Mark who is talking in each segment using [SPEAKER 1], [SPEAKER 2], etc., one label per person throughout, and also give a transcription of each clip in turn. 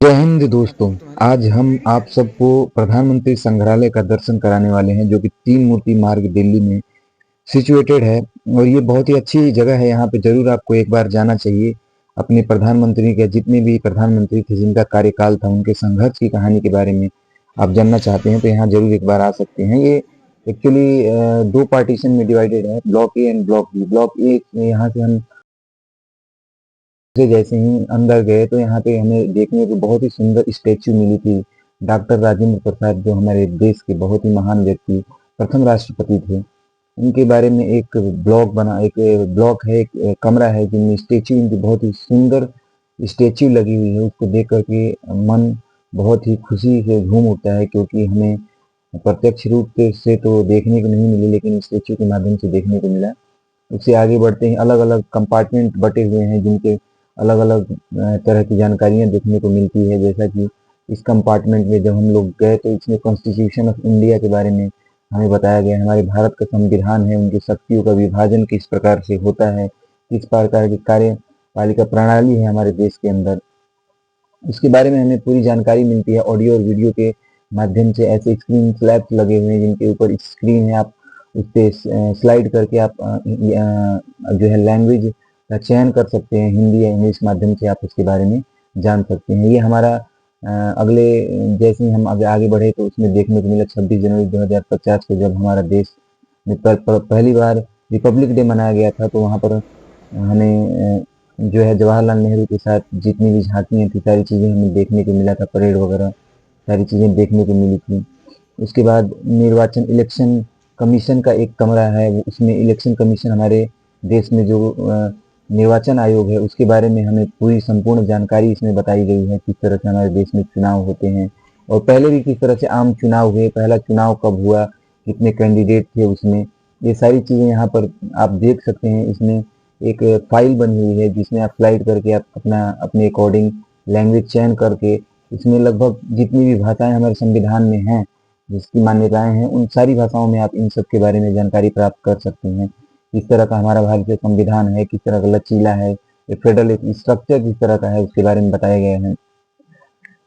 [SPEAKER 1] जय हिंद दोस्तों। आज हम आप सबको प्रधानमंत्री संग्रहालय का दर्शन कराने वाले हैं, जो कि तीन मूर्ति मार्ग दिल्ली में सिचुएटेड है। और ये बहुत ही अच्छी जगह है। यहाँ पे जरूर आपको एक बार जाना चाहिए। अपने प्रधानमंत्री के जितने भी प्रधानमंत्री थे जिनका कार्यकाल था, उनके संघर्ष की कहानी के बारे में आप जानना चाहते हैं तो यहाँ जरूर एक बार आ सकते हैं। ये एक्चुअली दो पार्टीशन में डिवाइडेड है, block A and block B. Block A में यहाँ से हम से जैसे ही अंदर गए तो यहाँ पे हमें देखने को बहुत ही सुंदर स्टैच्यू मिली थी। डॉक्टर राजेंद्र प्रसाद, जो हमारे देश के बहुत ही महान व्यक्ति, प्रथम राष्ट्रपति थे, उनके बारे में एक ब्लॉक है, एक कमरा है जिनमें स्टैच्यू, इनकी बहुत ही सुंदर स्टैच्यू लगी हुई है। उसको देख करके मन बहुत ही खुशी से झूम उठता है, क्योंकि हमें प्रत्यक्ष रूप से तो देखने को नहीं मिली, लेकिन स्टैच्यू के माध्यम से देखने को मिला। उससे आगे बढ़ते हैं, अलग अलग कंपार्टमेंट बटे हुए हैं जिनके अलग अलग तरह की जानकारियां देखने को मिलती है। जैसा कि इस कंपार्टमेंट में जब हम लोग गए तो इसमें कॉन्स्टिट्यूशन ऑफ इंडिया के बारे में हमें बताया गया है। हमारे भारत का संविधान है, उनकी शक्तियों का विभाजन किस प्रकार से होता है, किस प्रकार की कार्यपालिका प्रणाली है हमारे देश के अंदर, उसके बारे में हमें पूरी जानकारी मिलती है। ऑडियो और वीडियो के माध्यम से ऐसे स्क्रीन स्लैब्स लगे हुए हैं जिनके ऊपर स्क्रीन है, आप उस पे स्लाइड करके आप जो है लैंग्वेज का चयन कर सकते हैं, हिंदी या इंग्लिश माध्यम से आप उसके बारे में जान सकते हैं। ये हमारा अगले जैसे ही हम आगे आगे बढ़े तो उसमें देखने को मिला 26 जनवरी 2050 को, जब हमारा देश में पहली बार रिपब्लिक डे मनाया गया था, तो वहाँ पर हमें जो है जवाहरलाल नेहरू के साथ जितनी भी झांकियाँ थी, सारी चीज़ें हमें देखने को मिला था, परेड वगैरह सारी चीज़ें देखने को मिली थी। उसके बाद निर्वाचन इलेक्शन कमीशन का एक कमरा है, उसमें इलेक्शन कमीशन हमारे देश में जो निर्वाचन आयोग है उसके बारे में हमें पूरी संपूर्ण जानकारी इसमें बताई गई है, किस तरह से हमारे देश में चुनाव होते हैं और पहले भी किस तरह से आम चुनाव हुए, पहला चुनाव कब हुआ, कितने कैंडिडेट थे उसमें, ये सारी चीज़ें यहाँ पर आप देख सकते हैं। इसमें एक फाइल बनी हुई है जिसमें आप स्लाइड करके आप अपने अकॉर्डिंग लैंग्वेज चयन करके, इसमें लगभग जितनी भी भाषाएं हमारे संविधान में हैं, जिसकी मान्यताएं हैं, उन सारी भाषाओं में आप इन सब के बारे में जानकारी प्राप्त कर सकते हैं। किस तरह का हमारा भारतीय संविधान है, किस तरह का लचीला है, फेडरल स्ट्रक्चर किस तरह का है, उसके बारे में बताया गया है।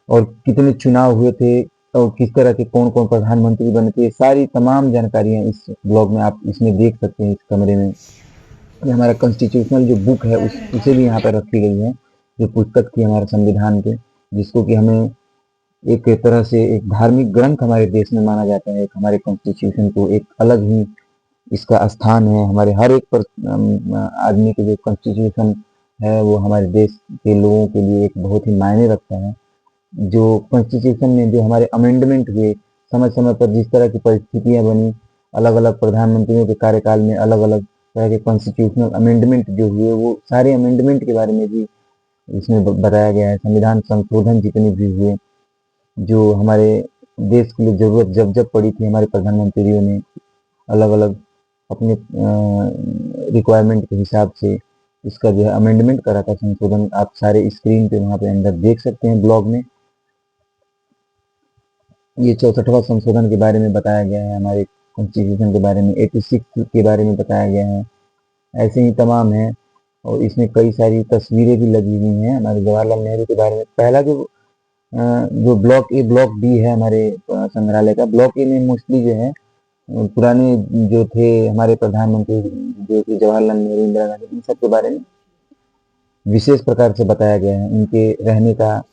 [SPEAKER 1] और कितने चुनाव हुए थे और किस तरह के कौन कौन प्रधानमंत्री बने थे, सारी तमाम जानकारियां इस ब्लॉग में आप इसमें देख सकते हैं, इस कमरे में। ये हमारा कॉन्स्टिट्यूशनल जो बुक है उसे भी यहाँ पर रखी गई है, जो पुस्तक थी हमारे संविधान के, जिसको कि हमें एक तरह से एक धार्मिक ग्रंथ हमारे देश में माना जाता है। एक हमारे कॉन्स्टिट्यूशन को एक अलग ही इसका स्थान है। हमारे हर एक आदमी के जो कॉन्स्टिट्यूशन है वो हमारे देश के लोगों के लिए एक बहुत ही मायने रखता है। जो कॉन्स्टिट्यूशन में जो हमारे अमेंडमेंट हुए समय समय पर, जिस तरह की परिस्थितियां बनी, अलग अलग प्रधानमंत्रियों के कार्यकाल में अलग अलग तरह के कॉन्स्टिट्यूशनल अमेंडमेंट जो हुए, वो सारे अमेंडमेंट के बारे में भी इसमें बताया गया है। संविधान संशोधन जितने भी हुए, जो हमारे देश के लिए जरूरत जब जब पड़ी थी, हमारे प्रधानमंत्रियों ने अलग अलग अपने रिक्वायरमेंट के हिसाब से इसका जो है अमेंडमेंट करा था, संशोधन। आप सारे स्क्रीन पे वहाँ पे अंदर देख सकते हैं ब्लॉग में। ये 64वां संशोधन के बारे में बताया गया है, हमारे कॉन्स्टिट्यूशन के बारे में 86 के बारे में बताया गया है। ऐसे ही तमाम है। और इसमें कई सारी तस्वीरें भी लगी हुई हैं हमारे जवाहरलाल नेहरू के बारे में। पहला जो ब्लॉक ए ब्लॉक बी है हमारे संग्रहालय का, ब्लॉक ए में मोस्टली जो है पुराने जो थे हमारे प्रधानमंत्री, जो कि जवाहरलाल नेहरू, इंदिरा गांधी, इन सब के बारे में विशेष प्रकार से बताया गया है। उनके रहने का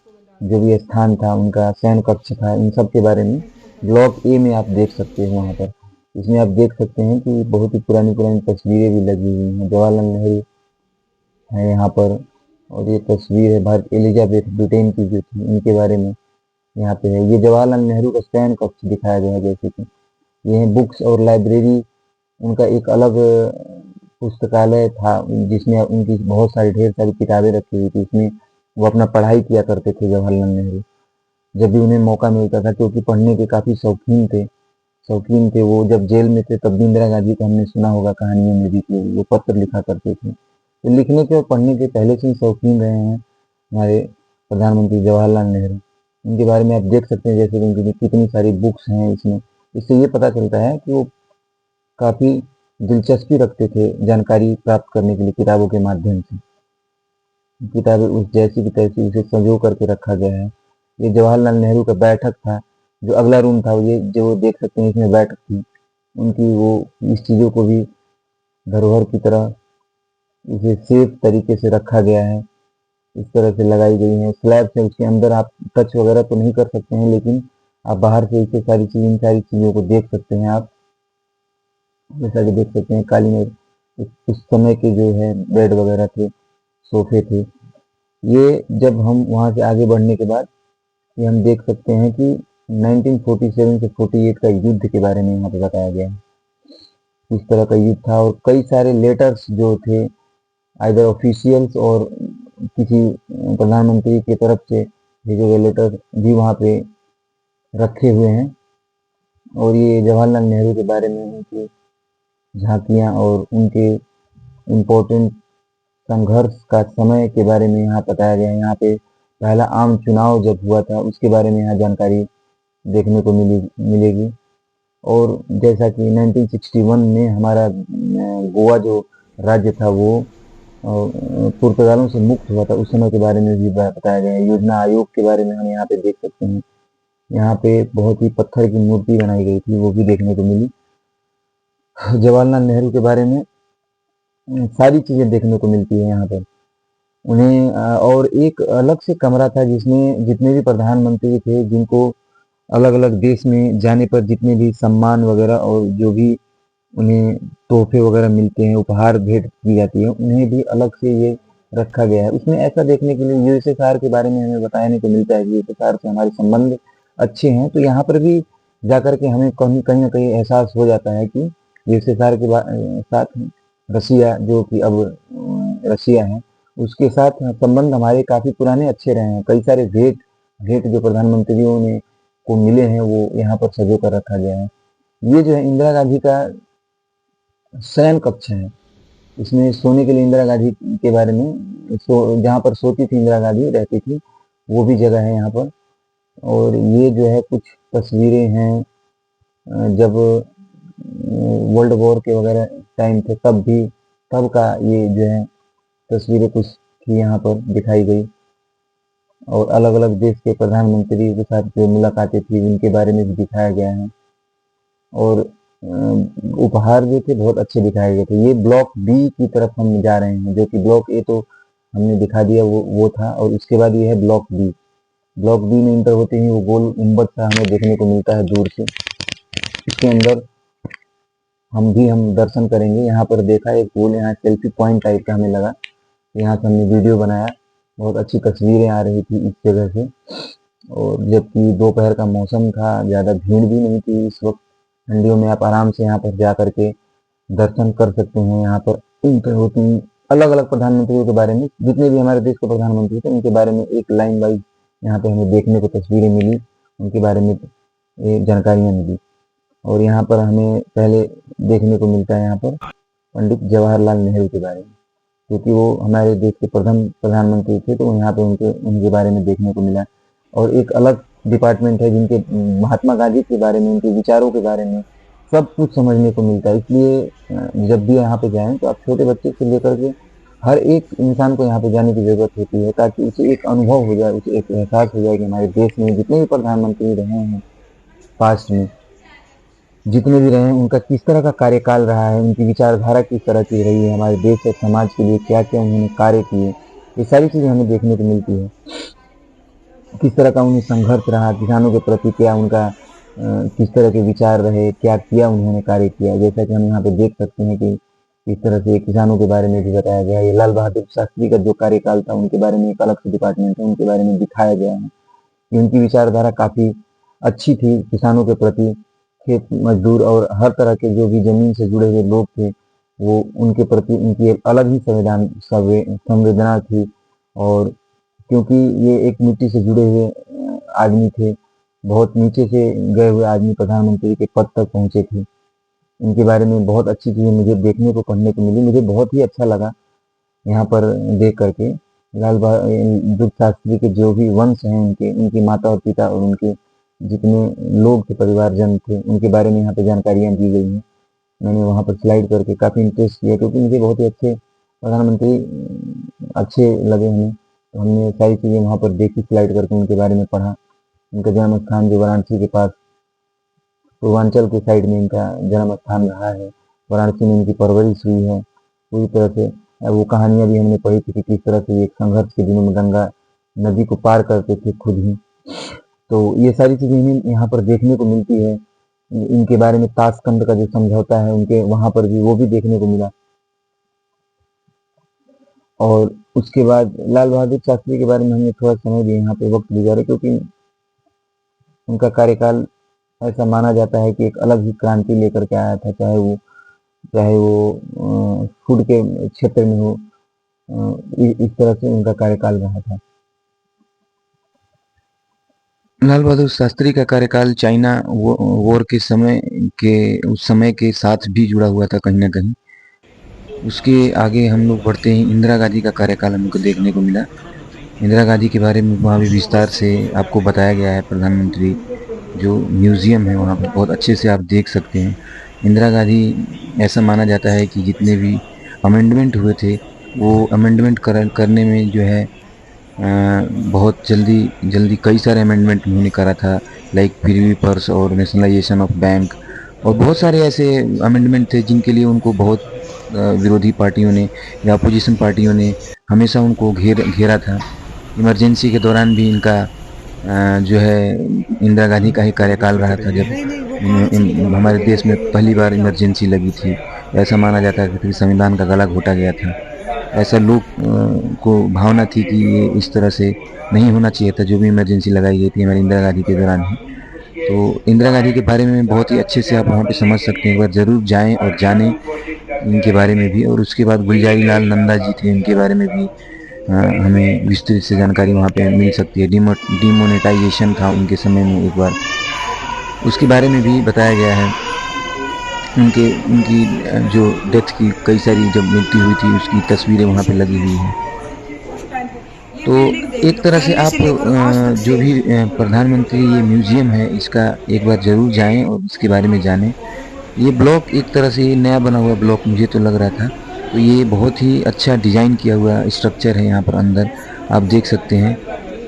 [SPEAKER 1] जो भी स्थान था, उनका शयन कक्ष था, इन सब के बारे में ब्लॉक ए में आप देख सकते हो। वहाँ पर इसमें आप देख सकते हैं कि बहुत ही पुरानी पुरानी तस्वीरें भी लगी हुई हैं। जवाहरलाल नेहरू है यहाँ पर, और ये तस्वीर है भारत एलिजाबेथ ब्रिटेन की जो थी, इनके बारे में यहाँ पे है। ये जवाहरलाल नेहरू का शयन कक्ष दिखाया गया है। जैसे कि ये है बुक्स और लाइब्रेरी, उनका एक अलग पुस्तकालय था जिसमें उनकी बहुत सारी ढेर सारी किताबें रखी हुई थी। इसमें वो अपना पढ़ाई किया करते थे जवाहरलाल नेहरू, जब भी उन्हें मौका मिलता था, क्योंकि पढ़ने के काफ़ी शौकीन थे वो। जब जेल में थे तब भी इंदिरा गांधी को हमने सुना होगा कहानियों में भी कि वो पत्र लिखा करते थे। तो लिखने के और पढ़ने के पहले से ही शौकीन रहे हैं हमारे प्रधानमंत्री जवाहरलाल नेहरू। उनके बारे में आप देख सकते हैं, जैसे कि उनकी कितनी सारी बुक्स हैं इसमें। इससे ये पता चलता है कि वो काफ़ी दिलचस्पी रखते थे जानकारी प्राप्त करने के लिए किताबों के माध्यम से। किताबें उस जैसी की तैसी उसे संजो करके रखा गया है। ये जवाहरलाल नेहरू का बैठक था, जो अगला रूम था, ये जो देख सकते हैं इसमें बैठक थी उनकी, वो इस चीज़ों को भी धरोहर की तरह इसे सेफ तरीके से रखा गया है, इस तरह से लगाई गई है स्लैब से। उसके अंदर आप टच वगैरह तो नहीं कर सकते हैं, लेकिन आप बाहर से इसे सारी चीज़ इन सारी चीज़ों को देख सकते हैं आप, जैसा कि देख सकते हैं कालीन उस समय के जो है बेड वगैरह थे, सोफे थे। ये जब हम वहाँ से आगे बढ़ने के बाद ये हम देख सकते हैं कि 1947 से 48 का युद्ध के बारे में यहाँ पे बताया गया है, किस तरह का युद्ध था, और कई सारे लेटर्स जो थे आइदर ऑफिशियल्स और किसी प्रधानमंत्री की तरफ से भेजे गए लेटर भी वहाँ पे रखे हुए हैं। और ये जवाहरलाल नेहरू के बारे में उनकी झांकियाँ और उनके इम्पोर्टेंट संघर्ष का समय के बारे में यहाँ बताया गया है। यहाँ पे पहला आम चुनाव जब हुआ था उसके बारे में यहाँ जानकारी देखने को मिलेगी। और जैसा कि 1961 में हमारा गोवा जो राज्य था वो पुर्तगालों से मुक्त हुआ था, उस समय के बारे में भी बताया गया है। योजना आयोग के बारे में हम यहाँ पे देख सकते हैं, यहाँ पे बहुत ही पत्थर की मूर्ति बनाई गई थी, वो भी देखने को मिली। जवाहरलाल नेहरू के बारे में सारी चीज़ें देखने को मिलती है यहाँ पर उन्हें। और एक अलग से कमरा था जिसमें जितने भी प्रधानमंत्री थे, जिनको अलग अलग देश में जाने पर जितने भी सम्मान वगैरह और जो भी उन्हें तोहफे वगैरह मिलते हैं, उपहार भेंट की जाती है, उन्हें भी अलग से ये रखा गया है। उसमें ऐसा देखने के लिए यूएसएसआर के बारे में हमें बताने को मिलता है कि यूएसएसआर से हमारे संबंध अच्छे हैं, तो यहाँ पर भी जाकर के हमें कहीं कहीं ना कहीं एहसास हो जाता है कि यूएसएसआर के साथ रसिया, जो कि अब रसिया है, उसके साथ संबंध हमारे काफ़ी पुराने अच्छे रहे हैं। कई सारे भेंट भेंट जो प्रधानमंत्रियों ने को मिले हैं वो यहाँ पर सजो कर रखा गया है। ये जो है इंदिरा गांधी का शयन कक्ष है, इसमें सोने के लिए इंदिरा गांधी के बारे में जहाँ पर सोती थी इंदिरा गांधी रहती थी, वो भी जगह है यहाँ पर। और ये जो है कुछ तस्वीरें हैं जब वर्ल्ड वॉर के वगैरह टाइम थे तब का ये जो है तस्वीरें कुछ थी यहाँ पर दिखाई गई। और अलग अलग देश के प्रधानमंत्री के साथ जो मुलाकातें थी उनके बारे में भी दिखाया गया है। और उपहार जो थे बहुत अच्छे दिखाए गए थे। ये ब्लॉक बी की तरफ हम जा रहे हैं, जो कि ब्लॉक ए तो हमने दिखा दिया, वो था। और उसके बाद ये है ब्लॉक बी। ब्लॉक बी में इंटर होते ही वो गोल गुंबद सा हमें देखने को मिलता है दूर से। इसके अंदर हम दर्शन करेंगे। यहाँ पर देखा एक गोल, यहाँ सेल्फी पॉइंट टाइप का हमें लगा, यहाँ से हमने वीडियो बनाया। बहुत अच्छी तस्वीरें आ रही थी इस जगह से। और जबकि दोपहर का मौसम था, ज़्यादा भीड़ भी नहीं थी इस वक्त। ठंडियों में आप आराम से यहाँ पर जा करके दर्शन कर सकते हैं। यहाँ पर इंटर होती अलग अलग प्रधानमंत्रियों के बारे में, जितने भी हमारे देश के प्रधानमंत्री थे उनके बारे में एक लाइन वाइज यहाँ पे हमें देखने को तस्वीरें मिली, उनके बारे में जानकारियाँ मिली। और यहाँ पर हमें पहले देखने को मिलता है यहाँ पर पंडित जवाहरलाल नेहरू के बारे में, क्योंकि वो हमारे देश के प्रथम प्रधानमंत्री थे, तो यहाँ पे उनके बारे में देखने को मिला। और एक अलग डिपार्टमेंट है जिनके महात्मा गांधी के बारे में, उनके विचारों के बारे में सब कुछ समझने को मिलता है। इसलिए जब भी यहाँ पे जाएं तो आप छोटे बच्चे से लेकर के हर एक इंसान को यहाँ पे जाने की ज़रूरत होती है, ताकि उसे एक अनुभव हो जाए, उसे एक एहसास हो जाए कि हमारे देश में जितने भी प्रधानमंत्री रहे हैं पास्ट में, जितने भी रहे हैं, उनका किस तरह का कार्यकाल रहा है, उनकी विचारधारा किस तरह की रही है, हमारे देश और समाज के लिए क्या क्या उन्होंने कार्य किए, ये सारी चीज़ें हमें देखने को मिलती है। किस तरह का उन्हें संघर्ष रहा, किसानों के प्रति क्या उनका किस तरह के विचार रहे, क्या किया उन्होंने, कार्य किया। जैसा कि हम यहाँ पे देख सकते हैं कि इस तरह से किसानों के बारे में भी बताया गया है। ये लाल बहादुर शास्त्री का जो कार्यकाल था उनके बारे में एक अलग से डिपार्टमेंट है, उनके बारे में दिखाया गया है कि उनकी विचारधारा काफ़ी अच्छी थी किसानों के प्रति। खेत मजदूर और हर तरह के जो भी जमीन से जुड़े हुए लोग थे, वो उनके प्रति उनकी एक अलग ही संवेदना थी। और क्योंकि ये एक मिट्टी से जुड़े हुए आदमी थे, बहुत नीचे से गए हुए आदमी प्रधानमंत्री के पद तक पहुंचे थे। इनके बारे में बहुत अच्छी चीज़ें मुझे देखने को पढ़ने को मिली। मुझे बहुत ही अच्छा लगा यहाँ पर देख करके। लाल बहादुर शास्त्री के जो भी वंश हैं, उनकी माता और पिता और उनके जितने लोग थे, परिवारजन थे, उनके बारे में यहाँ पे जानकारियाँ दी गई हैं। मैंने वहाँ पर स्लाइड करके काफ़ी इंटरेस्ट किया, क्योंकि मुझे बहुत ही अच्छे प्रधानमंत्री अच्छे लगे हमें, तो हमने सारी चीज़ें वहाँ पर देखी, स्लाइड करके उनके बारे में पढ़ा। इनका जन्म स्थान जो वाराणसी के पास पूर्वांचल के साइड में इनका जन्म स्थान रहा है। वाराणसी में इनकी परवरिश हुई है पूरी तरह से। वो कहानियाँ भी हमने पढ़ी थी कि किस तरह से एक संघर्ष के दिनों में गंगा नदी को पार करते थे खुद ही। तो ये सारी चीज़ें इन्हें यहाँ पर देखने को मिलती है। इनके बारे में ताशकंद का जो समझौता है उनके वहाँ पर भी वो भी देखने को मिला। और उसके बाद लाल बहादुर शास्त्री के बारे में हमने थोड़ा समय भी यहाँ पे वक्त गुजारा, क्योंकि उनका कार्यकाल ऐसा माना जाता है कि एक अलग ही क्रांति लेकर के आया था, चाहे वो फूड के क्षेत्र में हो, इस तरह से उनका कार्यकाल रहा था। लाल बहादुर शास्त्री का कार्यकाल चाइना वॉर के उस समय के साथ भी जुड़ा हुआ था कहीं ना कहीं। उसके आगे हम लोग बढ़ते हैं, इंदिरा गांधी का कार्यकाल हमको देखने को मिला। इंदिरा गांधी के बारे में वहाँ भी विस्तार से आपको बताया गया है। प्रधानमंत्री जो म्यूज़ियम है वहाँ पर बहुत अच्छे से आप देख सकते हैं। इंदिरा गांधी, ऐसा माना जाता है कि जितने भी अमेंडमेंट हुए थे वो अमेंडमेंट करने में जो है बहुत जल्दी कई सारे अमेंडमेंट उन्होंने करा था, लाइक प्रीवी पर्स और नेशनलाइजेशन ऑफ बैंक, और बहुत सारे ऐसे अमेंडमेंट थे जिनके लिए उनको बहुत विरोधी पार्टियों ने या अपोजिशन पार्टियों ने हमेशा उनको घेरा था। इमरजेंसी के दौरान भी इनका जो है इंदिरा गांधी का ही कार्यकाल रहा था, जब हमारे देश में पहली बार इमरजेंसी लगी थी। ऐसा माना जाता है कि संविधान का गला घोटा गया था। ऐसा लोग को भावना थी कि ये इस तरह से नहीं होना चाहिए था। जो भी इमरजेंसी लगाई गई थी हमारी इंदिरा गांधी के दौरान ही। तो इंदिरा गांधी के बारे में बहुत ही अच्छे से आप वहाँ पे समझ सकते हैं। एक बार ज़रूर जाएं और जानें इनके बारे में भी। और उसके बाद गुलजारी लाल नंदा जी थे, इनके बारे में भी हमें विस्तृत से जानकारी वहाँ पे मिल सकती है। डिमोनेटाइजेशन था उनके समय में एक बार, उसके बारे में भी बताया गया है। उनकी जो डेथ की कई सारी जब मृत्यु हुई थी उसकी तस्वीरें वहाँ पे लगी हुई हैं। तो एक तरह से आप जो भी प्रधानमंत्री ये म्यूज़ियम है इसका एक बार ज़रूर जाएं और इसके बारे में जानें। ये ब्लॉक एक तरह से नया बना हुआ ब्लॉक मुझे तो लग रहा था। तो ये बहुत ही अच्छा डिज़ाइन किया हुआ स्ट्रक्चर है। यहाँ पर अंदर आप देख सकते हैं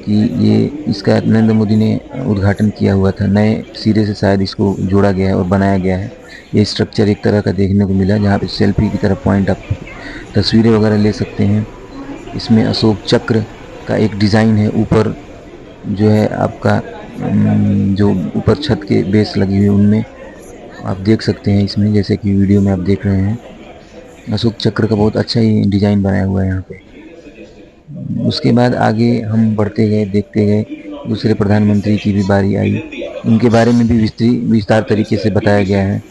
[SPEAKER 1] कि ये इसका नरेंद्र मोदी ने उद्घाटन किया हुआ था। नए सिरे से शायद इसको जोड़ा गया है और बनाया गया है। ये स्ट्रक्चर एक तरह का देखने को मिला जहाँ पे सेल्फी की तरह पॉइंट आप तस्वीरें वगैरह ले सकते हैं। इसमें अशोक चक्र का एक डिज़ाइन है ऊपर, जो है आपका जो ऊपर छत के बेस लगी हुई उनमें आप देख सकते हैं। इसमें जैसे कि वीडियो में आप देख रहे हैं, अशोक चक्र का बहुत अच्छा ही डिज़ाइन बनाया हुआ है यहाँ पे। उसके बाद आगे हम बढ़ते गए, देखते गए, दूसरे प्रधानमंत्री की भी बारी आई। उनके बारे में भी विस्तार तरीके से बताया गया है।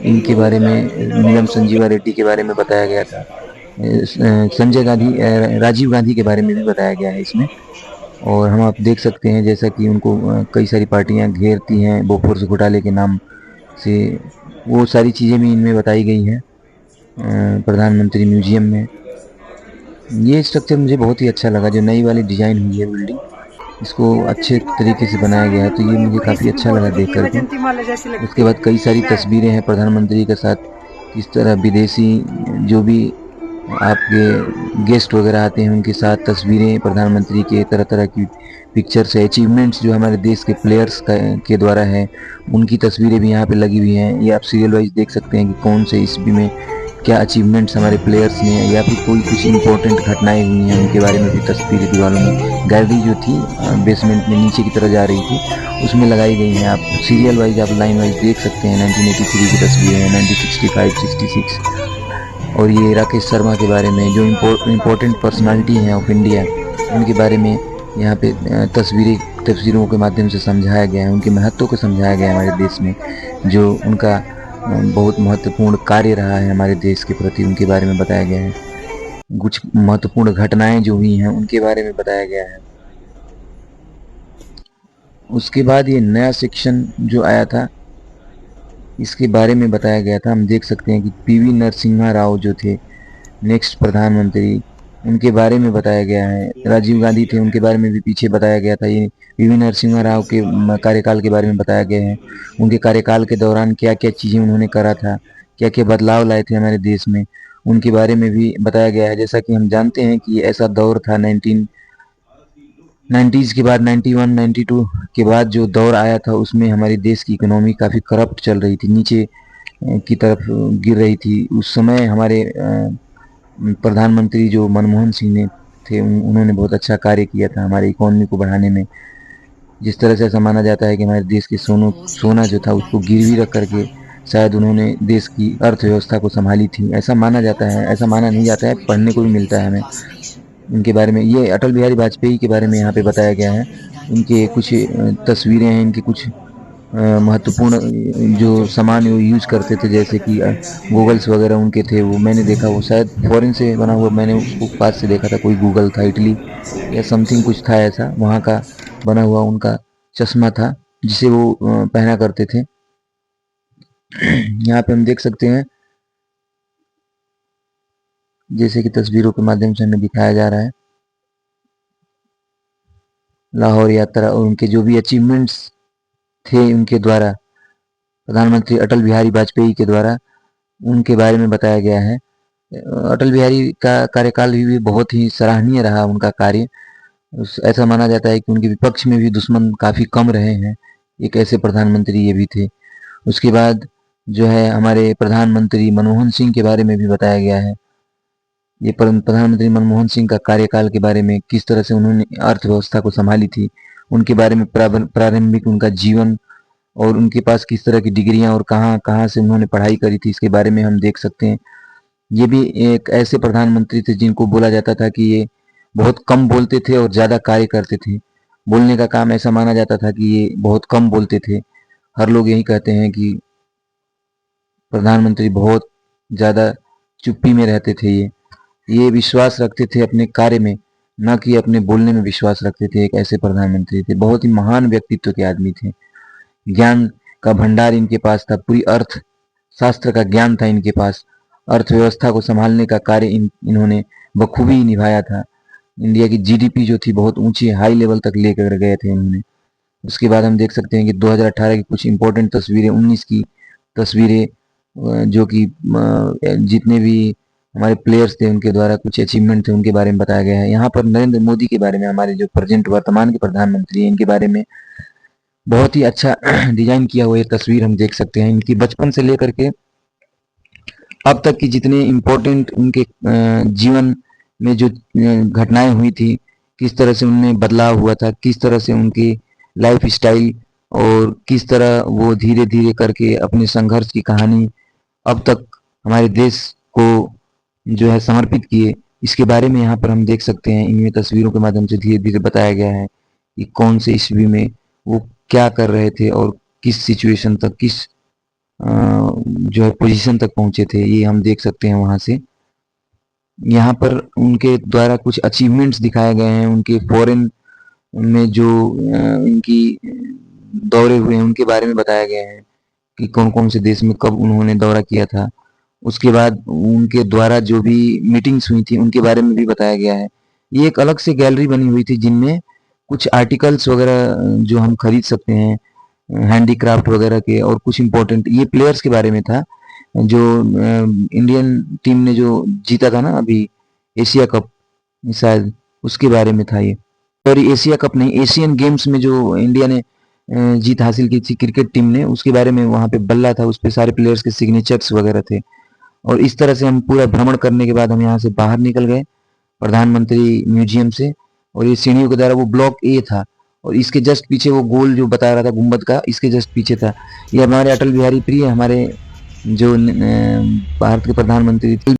[SPEAKER 1] इनके बारे में नीलम संजीवा रेड्डी के बारे में बताया गया था। राजीव गांधी के बारे में भी बताया गया है इसमें। और हम आप देख सकते हैं जैसा कि उनको कई सारी पार्टियां घेरती हैं बोफोर्स घोटाले के नाम से, वो सारी चीज़ें भी इनमें बताई गई हैं प्रधानमंत्री म्यूजियम में। ये स्ट्रक्चर मुझे बहुत ही अच्छा लगा, जो नई वाली डिज़ाइन हुई है बिल्डिंग, इसको अच्छे तरीके से बनाया गया है। तो ये मुझे काफ़ी अच्छा लगा देख करके। उसके बाद कई सारी तस्वीरें हैं प्रधानमंत्री के साथ, किस तरह विदेशी जो भी आपके गेस्ट वगैरह आते हैं उनके साथ तस्वीरें प्रधानमंत्री के, तरह तरह की पिक्चर्स है, अचीवमेंट्स जो हमारे देश के प्लेयर्स के द्वारा है उनकी तस्वीरें भी यहाँ पे लगी हुई हैं। ये आप सीरियल वाइज देख सकते हैं कि कौन से ईस्वी में क्या अचीवमेंट्स हमारे प्लेयर्स ने, या फिर कोई कुछ इंपॉर्टेंट घटनाएं हुई हैं उनके बारे में भी तस्वीरें दीवारों में, गैलरी जो थी बेसमेंट में नीचे की तरफ जा रही थी उसमें लगाई गई हैं। आप सीरियल वाइज आप लाइन वाइज देख सकते हैं। 1983 की तस्वीरें हैं, 1965, 66। और ये राकेश शर्मा के बारे में, जो इम्पोर्टेंट पर्सनालिटी हैं ऑफ इंडिया, उनके बारे में यहाँ पे तस्वीरों के माध्यम से समझाया गया है। उनके महत्व को समझाया गया है हमारे देश में, जो उनका बहुत महत्वपूर्ण कार्य रहा है हमारे देश के प्रति, उनके बारे में बताया गया है। कुछ महत्वपूर्ण घटनाएं जो हुई हैं उनके बारे में बताया गया है। उसके बाद ये नया सेक्शन जो आया था इसके बारे में बताया गया था। हम देख सकते हैं कि पीवी नरसिम्हा राव जो थे नेक्स्ट प्रधानमंत्री, उनके बारे में बताया गया है। राजीव गांधी थे, उनके बारे में भी पीछे बताया गया था। ये पीवी नरसिम्हा राव के कार्यकाल के बारे में बताया गया है। उनके कार्यकाल के दौरान क्या क्या चीज़ें उन्होंने करा था, क्या क्या बदलाव लाए थे हमारे देश में, उनके बारे में भी बताया गया है। जैसा कि हम जानते हैं कि ऐसा दौर था 90s के बाद 91 92 के बाद जो दौर आया था उसमें हमारे देश की इकोनॉमी काफ़ी करप्ट चल रही थी, नीचे की तरफ गिर रही थी। उस समय हमारे प्रधानमंत्री जो मनमोहन सिंह ने थे उन्होंने बहुत अच्छा कार्य किया था हमारे इकोनॉमी को बढ़ाने में। जिस तरह से ऐसा माना जाता है कि हमारे देश के सोना जो था उसको गिरवी रख करके शायद उन्होंने देश की अर्थव्यवस्था को संभाली थी, ऐसा माना जाता है। ऐसा माना नहीं जाता है, पढ़ने को भी मिलता है हमें इनके बारे में। ये अटल बिहारी वाजपेयी के बारे में यहाँ पे बताया गया है। इनके कुछ तस्वीरें हैं, इनकी कुछ महत्वपूर्ण जो सामान वो यूज करते थे, जैसे कि गूगल्स वगैरह उनके थे। वो मैंने देखा, वो शायद फॉरेन से बना हुआ, मैंने उसको पास से देखा था। कोई गूगल था, इटली या समथिंग कुछ था ऐसा, वहाँ का बना हुआ उनका चश्मा था जिसे वो पहना करते थे। यहाँ पे हम देख सकते हैं, जैसे कि तस्वीरों के माध्यम से हमें दिखाया जा रहा है, लाहौर यात्रा और उनके जो भी अचीवमेंट्स थे उनके द्वारा, प्रधानमंत्री अटल बिहारी वाजपेयी के द्वारा, उनके बारे में बताया गया है। अटल बिहारी का कार्यकाल भी बहुत ही सराहनीय रहा, उनका कार्य। ऐसा माना जाता है कि उनके विपक्ष में भी दुश्मन काफ़ी कम रहे हैं, एक ऐसे प्रधानमंत्री ये भी थे। उसके बाद जो है हमारे प्रधानमंत्री मनमोहन सिंह के बारे में भी बताया गया है। ये प्रधानमंत्री मनमोहन सिंह का कार्यकाल के बारे में, किस तरह से उन्होंने अर्थव्यवस्था को संभाली थी, उनके बारे में प्रारंभिक उनका जीवन और उनके पास किस तरह की डिग्रियां और कहाँ कहाँ से उन्होंने पढ़ाई करी थी, इसके बारे में हम देख सकते हैं। ये भी एक ऐसे प्रधानमंत्री थे जिनको बोला जाता था कि ये बहुत कम बोलते थे और ज़्यादा कार्य करते थे। बोलने का काम ऐसा माना जाता था कि ये बहुत कम बोलते थे। हर लोग यही कहते हैं कि प्रधानमंत्री बहुत ज़्यादा चुप्पी में रहते थे। ये विश्वास रखते थे अपने कार्य में, ना कि अपने बोलने में विश्वास रखते थे। एक ऐसे प्रधानमंत्री थे, बहुत ही महान व्यक्तित्व के आदमी थे। ज्ञान का भंडार इनके पास था, पूरी अर्थ शास्त्र का ज्ञान था इनके पास। अर्थव्यवस्था को संभालने का कार्य इन्होंने बखूबी निभाया था। इंडिया की जीडीपी जो थी बहुत ऊंची हाई लेवल तक लेकर गए थे इन्होंने। उसके बाद हम देख सकते हैं कि 2018 की कुछ इंपॉर्टेंट तस्वीरें, 19 की तस्वीरें, जो कि जितने भी हमारे प्लेयर्स थे उनके द्वारा कुछ अचीवमेंट थे उनके बारे में बताया गया है। यहाँ पर नरेंद्र मोदी के बारे में, हमारे जो प्रेजेंट वर्तमान के प्रधानमंत्री हैं, इनके बारे में बहुत ही अच्छा डिजाइन किया हुआ ये तस्वीर हम देख सकते हैं। इनकी बचपन से लेकर के अब तक की जितने इम्पोर्टेंट उनके जीवन में जो घटनाएं हुई थी, किस तरह से उनमें बदलाव हुआ था, किस तरह से उनकी लाइफ स्टाइल और किस तरह वो धीरे धीरे करके अपने संघर्ष की कहानी अब तक हमारे देश को जो है समर्पित किए, इसके बारे में यहाँ पर हम देख सकते हैं। इनमें तस्वीरों के माध्यम से धीरे धीरे बताया गया है कि कौन से ईस्वी में वो क्या कर रहे थे और किस सिचुएशन तक, किस जो है पोजीशन तक पहुंचे थे, ये हम देख सकते हैं वहां से। यहाँ पर उनके द्वारा कुछ अचीवमेंट्स दिखाए गए हैं, उनके फॉरेन में जो इनकी दौरे हुए हैं उनके बारे में बताया गया है कि कौन कौन से देश में कब उन्होंने दौरा किया था। उसके बाद उनके द्वारा जो भी मीटिंग्स हुई थी उनके बारे में भी बताया गया है। ये एक अलग से गैलरी बनी हुई थी जिनमें कुछ आर्टिकल्स वगैरह जो हम खरीद सकते हैं, हैंडीक्राफ्ट वगैरह के, और कुछ इम्पोर्टेंट ये प्लेयर्स के बारे में था जो इंडियन टीम ने जो जीता था ना अभी एशिया कप, शायद उसके बारे में था ये। और एशिया कप नहीं, एशियन गेम्स में जो इंडिया ने जीत हासिल की थी क्रिकेट टीम ने, उसके बारे में वहाँ पे बल्ला था, उस पे सारे प्लेयर्स के सिग्नेचर्स वगैरह थे। और इस तरह से हम पूरा भ्रमण करने के बाद हम यहाँ से बाहर निकल गए प्रधानमंत्री म्यूजियम से, और ये सीढ़ियों के द्वारा वो ब्लॉक ए था और इसके जस्ट पीछे वो गोल जो बता रहा था गुम्बद का, इसके जस्ट पीछे था। ये हमारे अटल बिहारी प्रिय, हमारे जो भारत के प्रधानमंत्री